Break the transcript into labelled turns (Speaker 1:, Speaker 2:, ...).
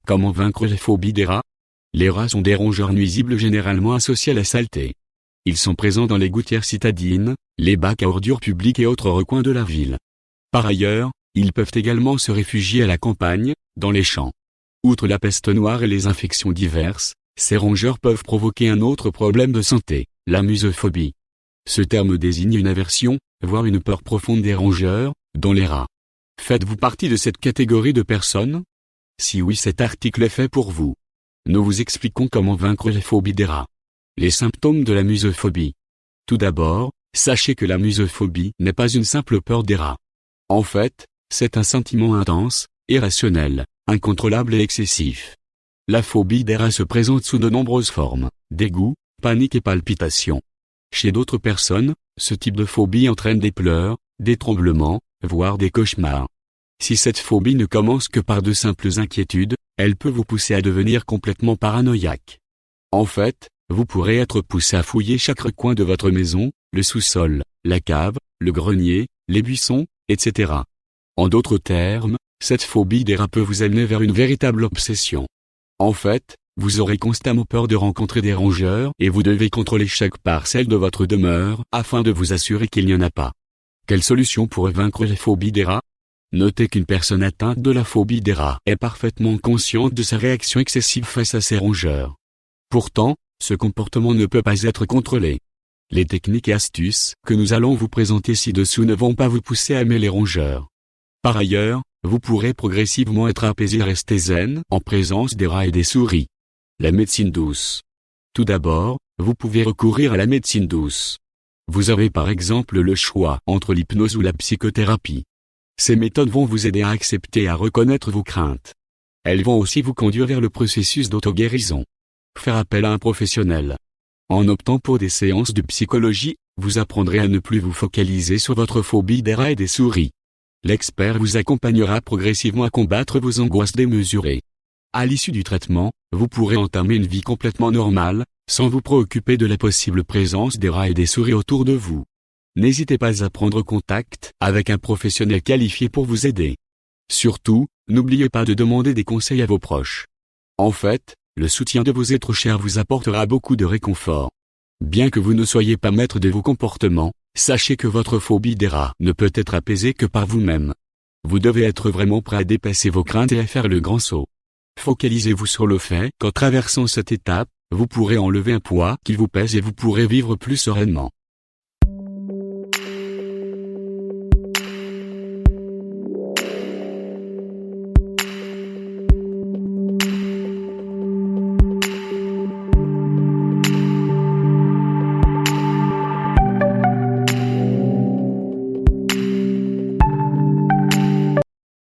Speaker 1: Comment vaincre la phobie des rats? Les rats sont des rongeurs nuisibles généralement associés à la saleté. Ils sont présents dans les gouttières citadines, les bacs à ordures publics et autres recoins de la ville. Par ailleurs, ils peuvent également se réfugier à la campagne, dans les champs. Outre la peste noire et les infections diverses, ces rongeurs peuvent provoquer un autre problème de santé, la musophobie. Ce terme désigne une aversion, voire une peur profonde des rongeurs, dont les rats. Faites-vous partie de cette catégorie de personnes? Si oui, cet article est fait pour vous. Nous vous expliquons comment vaincre la phobie des rats. Les symptômes de la musophobie. Tout d'abord, sachez que la musophobie n'est pas une simple peur des rats. En fait, c'est un sentiment intense, irrationnel, incontrôlable et excessif. La phobie des rats se présente sous de nombreuses formes: dégoût, panique et palpitations. Chez d'autres personnes, ce type de phobie entraîne des pleurs, des tremblements, voire des cauchemars. Si cette phobie ne commence que par de simples inquiétudes, elle peut vous pousser à devenir complètement paranoïaque. En fait, vous pourrez être poussé à fouiller chaque recoin de votre maison, le sous-sol, la cave, le grenier, les buissons, etc. En d'autres termes, cette phobie des rats peut vous amener vers une véritable obsession. En fait, vous aurez constamment peur de rencontrer des rongeurs et vous devez contrôler chaque parcelle de votre demeure afin de vous assurer qu'il n'y en a pas. Quelle solution pour vaincre la phobie des rats? Notez qu'une personne atteinte de la phobie des rats est parfaitement consciente de sa réaction excessive face à ces rongeurs. Pourtant, ce comportement ne peut pas être contrôlé. Les techniques et astuces que nous allons vous présenter ci-dessous ne vont pas vous pousser à aimer les rongeurs. Par ailleurs, vous pourrez progressivement être apaisé et rester zen en présence des rats et des souris. La médecine douce. Tout d'abord, vous pouvez recourir à la médecine douce. Vous avez par exemple le choix entre l'hypnose ou la psychothérapie. Ces méthodes vont vous aider à accepter et à reconnaître vos craintes. Elles vont aussi vous conduire vers le processus d'auto-guérison. Faire appel à un professionnel. En optant pour des séances de psychologie, vous apprendrez à ne plus vous focaliser sur votre phobie des rats et des souris. L'expert vous accompagnera progressivement à combattre vos angoisses démesurées. À l'issue du traitement, vous pourrez entamer une vie complètement normale, sans vous préoccuper de la possible présence des rats et des souris autour de vous. N'hésitez pas à prendre contact avec un professionnel qualifié pour vous aider. Surtout, n'oubliez pas de demander des conseils à vos proches. En fait, le soutien de vos êtres chers vous apportera beaucoup de réconfort. Bien que vous ne soyez pas maître de vos comportements, sachez que votre phobie des rats ne peut être apaisée que par vous-même. Vous devez être vraiment prêt à dépasser vos craintes et à faire le grand saut. Focalisez-vous sur le fait qu'en traversant cette étape, vous pourrez enlever un poids qui vous pèse et vous pourrez vivre plus sereinement.